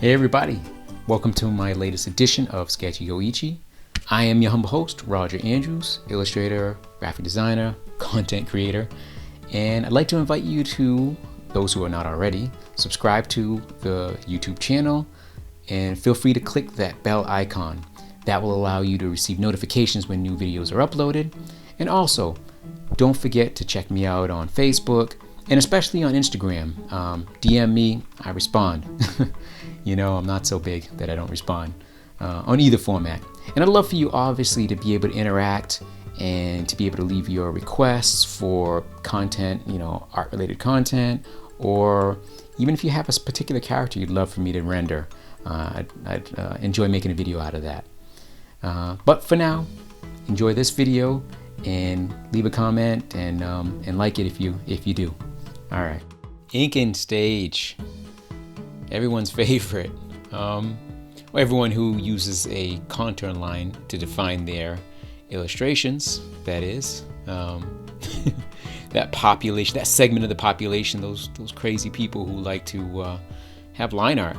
Hey everybody, welcome to my latest edition of SketchyGOichie. I am your humble host, Roger Andrews, illustrator, graphic designer, content creator, and I'd like to invite you to, those who are not already, subscribe to the YouTube channel and feel free to click that bell icon. That will allow you to receive notifications when new videos are uploaded. And also, don't forget to check me out on Facebook and especially on Instagram. DM me, I respond. You know, I'm not so big that I don't respond on either format. And I'd love for you, obviously, to be able to interact and to be able to leave your requests for content, you know, art-related content, or even if you have a particular character you'd love for me to render, I'd enjoy making a video out of that. But for now, enjoy this video and leave a comment and like it if you do. All right, inking stage, everyone's favorite. Everyone who uses a contour line to define their illustrations, that is, that population, that segment of the population, those crazy people who like to have line art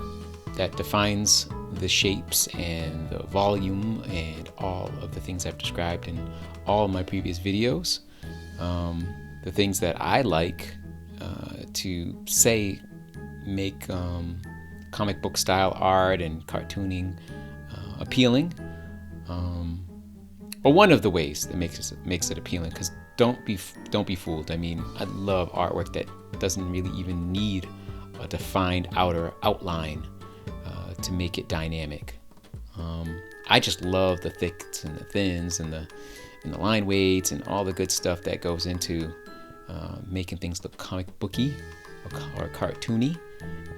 that defines the shapes and the volume and all of the things I've described in all of my previous videos. The things that I like to say make comic book style art and cartooning appealing, or one of the ways that makes it appealing. Because don't be fooled. I mean, I love artwork that doesn't really even need a defined outer outline to make it dynamic. I just love the thicks and the thins and the line weights and all the good stuff that goes into making things look comic booky or cartoony.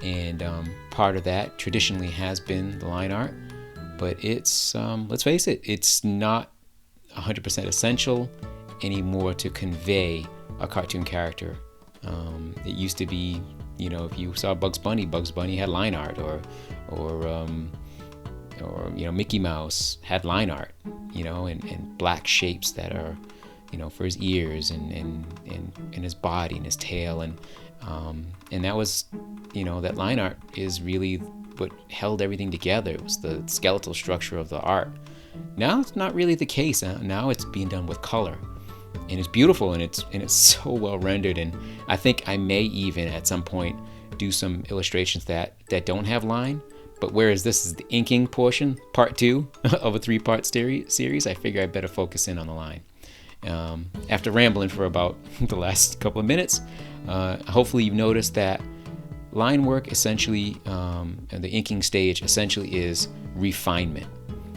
And part of that traditionally has been the line art, but it's let's face it, it's not 100% essential anymore to convey a cartoon character. It used to be, you know, if you saw Bugs Bunny had line art, or you know, Mickey Mouse had line art, you know, and black shapes that are, you know, for his ears and his body and his tail, and that was, you know, that line art is really what held everything together. It was the skeletal structure of the art. Now it's not really the case. Now it's being done with color, and it's beautiful, and it's so well rendered. And I think I may even at some point do some illustrations that don't have line. But whereas this is the inking portion, part 2 of a 3-part series, I figure I better focus in on the line. After rambling for about the last couple of minutes, hopefully you've noticed that line work essentially, the inking stage essentially is refinement.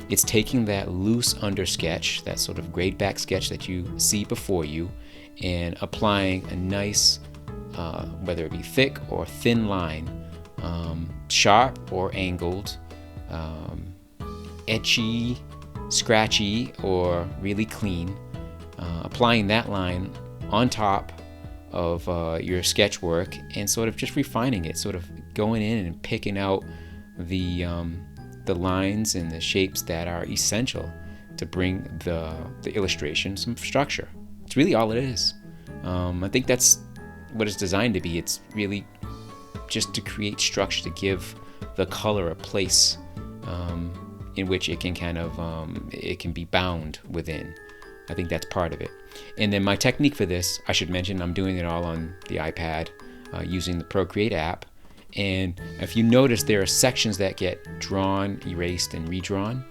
It's taking that loose under sketch, that sort of grayed back sketch that you see before you, and applying a nice, whether it be thick or thin line, sharp or angled, etchy, scratchy, or really clean, applying that line on top of your sketch work and sort of just refining it, sort of going in and picking out the lines and the shapes that are essential to bring the illustration some structure. It's really all it is. I think that's what it's designed to be. It's really just to create structure, to give the color a place in which it can kind of it can be bound within. I think that's part of it. And then my technique for this, I should mention, I'm doing it all on the iPad using the Procreate app. And if you notice, there are sections that get drawn, erased, and redrawn.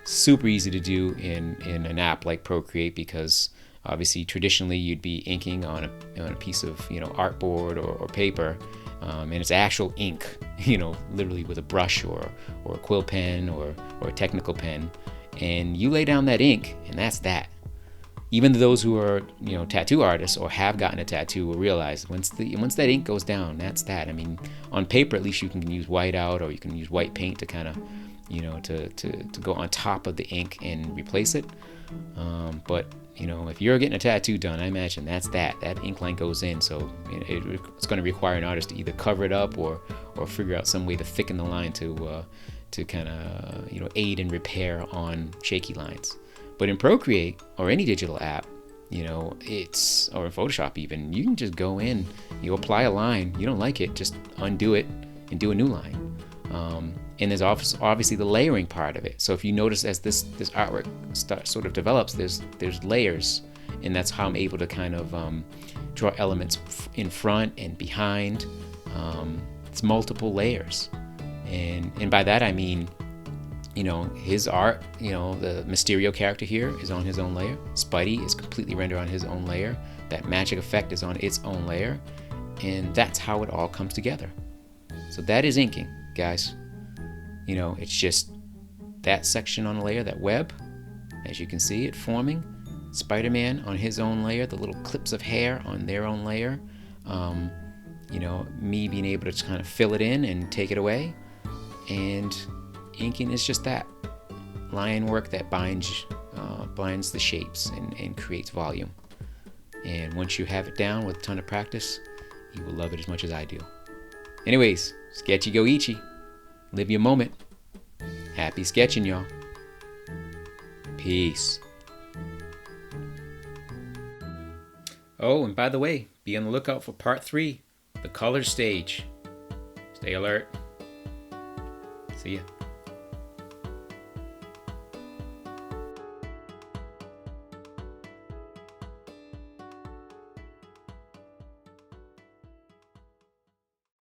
Super easy to do in an app like Procreate, because obviously traditionally you'd be inking on a piece of, you know, artboard or paper, and it's actual ink, you know, literally with a brush or a quill pen or a technical pen, and you lay down that ink, and that's that. Even those who are, you know, tattoo artists or have gotten a tattoo will realize once that ink goes down, that's that. I mean, on paper at least you can use white out, or you can use white paint to kind of, you know, to go on top of the ink and replace it. But you know, if you're getting a tattoo done, I imagine that's that ink line goes in. So it's going to require an artist to either cover it up or figure out some way to thicken the line to kind of, you know, aid in repair on shaky lines. But in Procreate or any digital app, you know, or in Photoshop even, you can just go in, you apply a line, you don't like it, just undo it and do a new line. And there's obviously the layering part of it. So if you notice, as this artwork sort of develops, there's layers, and that's how I'm able to kind of draw elements in front and behind. It's multiple layers, and by that I mean, his art, the Mysterio character here is on his own layer. Spidey is completely rendered on his own layer. That magic effect is on its own layer, and that's how it all comes together. So that is inking, guys. It's just that section on a layer, that web, as you can see it forming. Spider-Man on his own layer, the little clips of hair on their own layer. Me being able to kind of fill it in and take it away. And inking is just that line work that binds the shapes and creates volume. And once you have it down with a ton of practice, you will love it as much as I do. Anyways, SketchyGOichie. Live your moment. Happy sketching, y'all. Peace. Oh, and by the way, be on the lookout for part 3, the color stage. Stay alert. See ya.